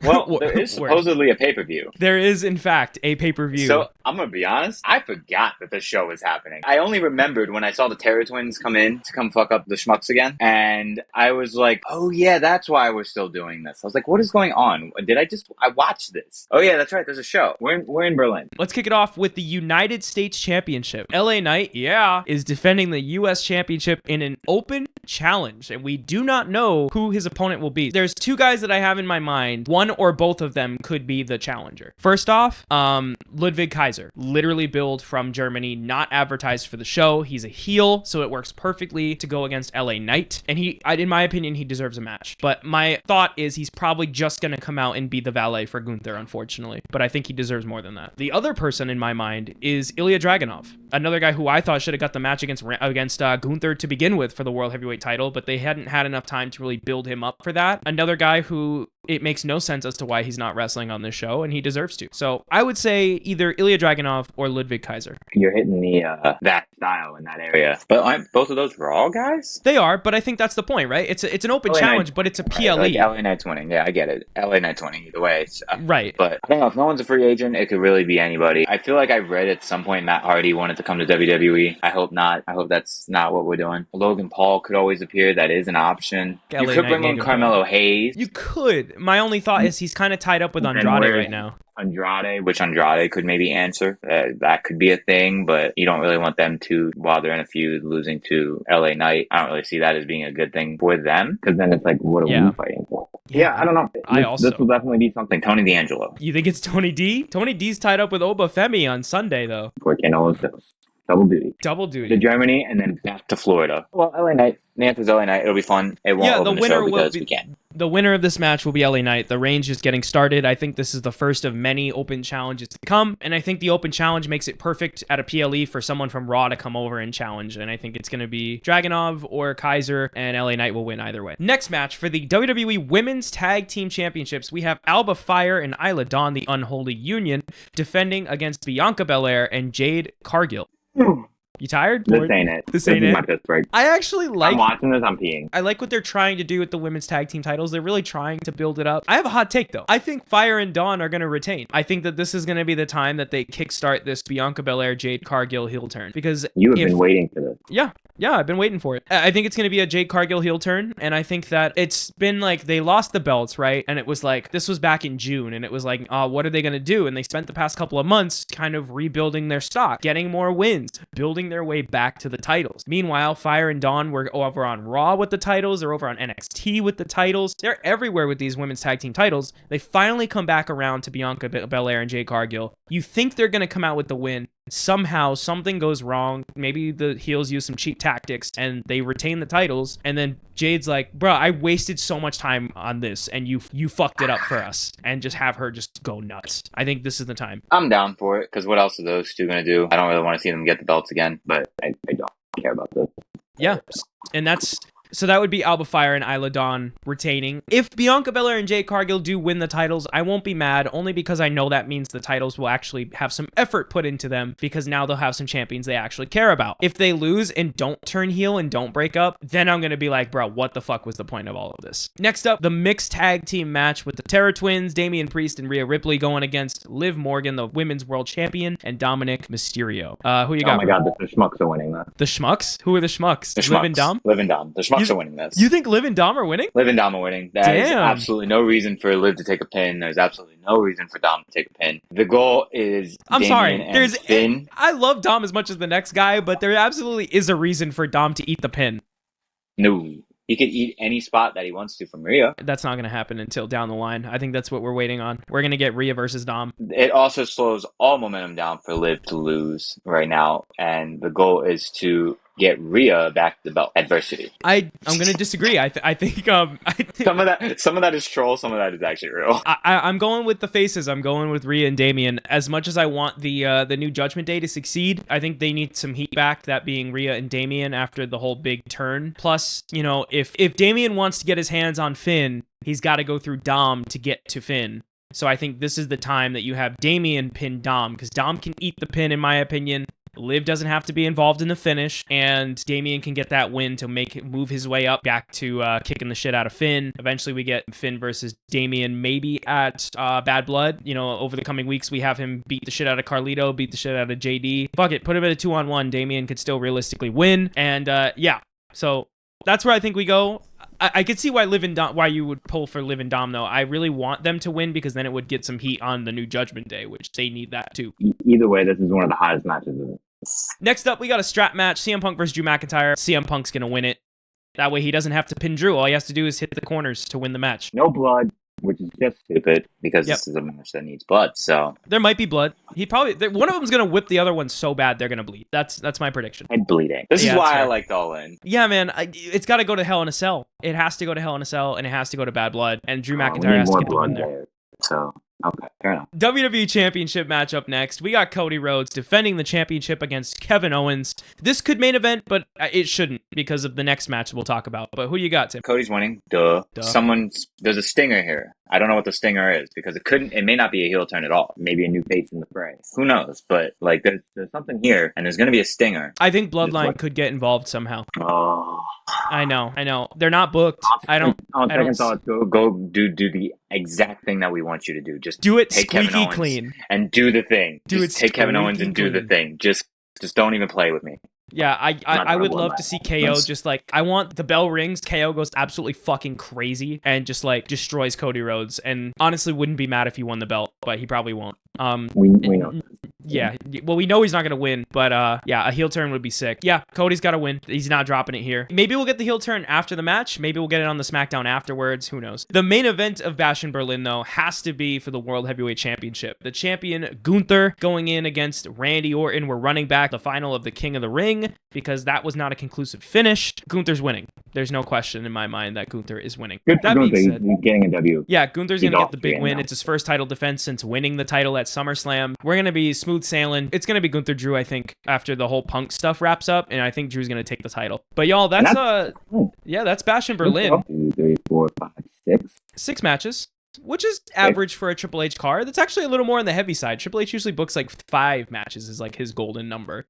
Well, there is supposedly a pay-per-view. There is, in fact, a pay-per-view. So, I'm going to be honest, I forgot that the show was happening. I only remembered when I saw the Terror Twins come in to come fuck up the Schmucks again. And I was like, oh yeah, that's why we're still doing this. I was like, what is going on? I watched this. Oh yeah, that's right, there's a show. We're in Berlin. Let's kick it off with the United States Championship. LA Knight, is defending the US Championship in an open challenge. And we do not know who his opponent will be. There's two guys that I have in my mind. One or both of them could be the challenger. First off, Ludwig Kaiser, literally billed from Germany, not advertised for the show. He's a heel, so it works perfectly to go against LA Knight. And in my opinion, he deserves a match. But my thought is he's probably just going to come out and be the valet for Gunther, unfortunately. But I think he deserves more than that. The other person in my mind is Ilya Dragunov, another guy who I thought should have got the match against Gunther to begin with for the World Heavyweight title, but they hadn't had enough time to really build him up for that. Another guy who it makes no sense as to why he's not wrestling on this show, and he deserves to. So I would say either Ilya Dragunov or Ludwig Kaiser. You're hitting that style in that area. But aren't both of those Raw guys? They are, but I think that's the point, right? It's an open challenge, but it's a PLE. Right, like LA Knight's winning. Yeah, I get it. LA Knight's winning either way. Right. But I don't know, if no one's a free agent, it could really be anybody. I feel like I read at some point Matt Hardy wanted to come to WWE. I hope not. I hope that's not what we're doing. Logan Paul could always appear. That is an option. You could bring in Carmelo Hayes. You could. My only thought is he's kind of tied up with Andrade right now. Andrade could maybe answer. That could be a thing, but you don't really want them to, while they're in a feud, losing to LA Knight. I don't really see that as being a good thing for them, because then it's like, what are we fighting for? Yeah, I don't know. This will definitely be something. Tony D'Angelo. You think it's Tony D? Tony D's tied up with Obafemi on Sunday, though. Double duty. Double duty. To Germany and then back to Florida. Well, LA Knight. The answer's LA Knight. It'll be fun. It won't open the show because we can. The winner of this match will be LA Knight. The range is getting started. I think this is the first of many open challenges to come, and I think the open challenge makes it perfect at a PLE for someone from Raw to come over and challenge, and I think it's going to be Dragunov or Kaiser, and LA Knight will win either way. Next match for the WWE Women's Tag Team Championships, we have Alba Fire and Isla Dawn, the Unholy Union, defending against Bianca Belair and Jade Cargill. You tired? This ain't it. This ain't is it. my piss break. I actually like... I'm watching this, I'm peeing. I like what they're trying to do with the women's tag team titles. They're really trying to build it up. I have a hot take, though. I think Fire and Dawn are going to retain. I think that this is going to be the time that they kickstart this Bianca Belair, Jade Cargill heel turn. Because you have been waiting for this. Yeah, I've been waiting for it. I think it's going to be a Jade Cargill heel turn, and I think that it's been like they lost the belts, right? And it was like, this was back in June, and it was like, what are they going to do? And they spent the past couple of months kind of rebuilding their stock, getting more wins, building their way back to the titles. Meanwhile, Fire and Dawn were over on Raw with the titles. They're over on NXT with the titles. They're everywhere with these women's tag team titles. They finally come back around to Bianca Belair and Jade Cargill. You think they're going to come out with the win. Somehow something goes wrong. Maybe the heels use some cheap tactics and they retain the titles. And then Jade's like, bro, I wasted so much time on this and you fucked it up for us. And just have her just go nuts. I think this is the time. I'm down for it, because what else are those two going to do? I don't really want to see them get the belts again, but I don't care about this. Yeah, and so that would be Alba Fire and Isla Dawn retaining. If Bianca Belair and Jade Cargill do win the titles, I won't be mad, only because I know that means the titles will actually have some effort put into them, because now they'll have some champions they actually care about. If they lose and don't turn heel and don't break up, then I'm going to be like, bro, what the fuck was the point of all of this? Next up, the mixed tag team match with the Terror Twins, Damian Priest and Rhea Ripley, going against Liv Morgan, the women's world champion, and Dominic Mysterio. Who you got? Oh my god, the Schmucks are winning that. The Schmucks? Who are the Schmucks? The Schmucks. Liv and Dom? Liv and Dom. The Schmucks are winning this. You think Liv and Dom are winning? Liv and Dom are winning. There's absolutely no reason for Liv to take a pin. There's absolutely no reason for Dom to take a pin. The goal is Finn. I love Dom as much as the next guy, but there absolutely is a reason for Dom to eat the pin. No. He could eat any spot that he wants to from Rhea. That's not going to happen until down the line. I think that's what we're waiting on. We're going to get Rhea versus Dom. It also slows all momentum down for Liv to lose right now. And the goal is to get Rhea back the belt adversity. I'm going to disagree. I think some of that is troll. Some of that is actually real. I'm going with the faces. I'm going with Rhea and Damian. As much as I want the new Judgment Day to succeed, I think they need some heat back. That being Rhea and Damian after the whole big turn. Plus, if Damian wants to get his hands on Finn, he's got to go through Dom to get to Finn. So I think this is the time that you have Damian pin Dom, because Dom can eat the pin, in my opinion. Liv doesn't have to be involved in the finish, and Damian can get that win to move his way up back to kicking the shit out of Finn. Eventually, we get Finn versus Damian, maybe at Bad Blood. You know, over the coming weeks, we have him beat the shit out of Carlito, beat the shit out of JD. Fuck it, put him at a 2-on-1. Damian could still realistically win, and yeah. So that's where I think we go. I could see why why you would pull for Liv and Dom, though. I really want them to win because then it would get some heat on the new Judgment Day, which they need that too. Either way, this is one of the hottest matches of it. Next up, we got a strap match: CM Punk versus Drew McIntyre. CM Punk's gonna win it. That way, he doesn't have to pin Drew. All he has to do is hit the corners to win the match. No blood, which is just stupid because this is a match that needs blood. So there might be blood. One of them's gonna whip the other one so bad they're gonna bleed. That's my prediction. And bleeding. This is why I liked All In. Yeah, man. It's got to go to Hell in a Cell. It has to go to Hell in a Cell, and it has to go to Bad Blood. And Drew McIntyre has to get the win there. So. Okay, fair enough. WWE Championship match up next. We got Cody Rhodes defending the championship against Kevin Owens. This could main event, but it shouldn't because of the next match we'll talk about. But who do you got, Tim? Cody's winning. Duh. There's a stinger here. I don't know what the stinger is because it may not be a heel turn at all. Maybe a new face in the fray. Who knows? But like, there's something here, and there's going to be a stinger. I think Bloodline could get involved somehow. Oh. I know. They're not booked. On second thought, go do the exact thing that we want you to do. Just do it take Kevin Owens clean and do the thing. Take Kevin Owens and do clean. the thing. Just don't even play with me. Yeah, I would love to see KO just like, I want the bell rings, KO goes absolutely fucking crazy and just like destroys Cody Rhodes, and honestly wouldn't be mad if he won the belt, but he probably won't. We know. Yeah, well, we know he's not going to win, but yeah, a heel turn would be sick. Yeah, Cody's got to win. He's not dropping it here. Maybe we'll get the heel turn after the match. Maybe we'll get it on the SmackDown afterwards. Who knows? The main event of Bash in Berlin, though, has to be for the World Heavyweight Championship. The champion, Gunther, going in against Randy Orton. We're running back the final of the King of the Ring because that was not a conclusive finish. Gunther's winning. There's no question in my mind that Gunther is winning. Good for Gunther. He's getting a W. Yeah, Gunther's going to get the big win. It's his first title defense since winning the title at SummerSlam. We're going to be smooth sailing. It's going to be Gunther Drew, I think, after the whole Punk stuff wraps up, and I think Drew's going to take the title. But y'all, that's Bash in Berlin. 2, 3, 4, 5, 6. 6 matches, which is average for a Triple H card. That's actually a little more on the heavy side. Triple H usually books like 5 matches is like his golden number.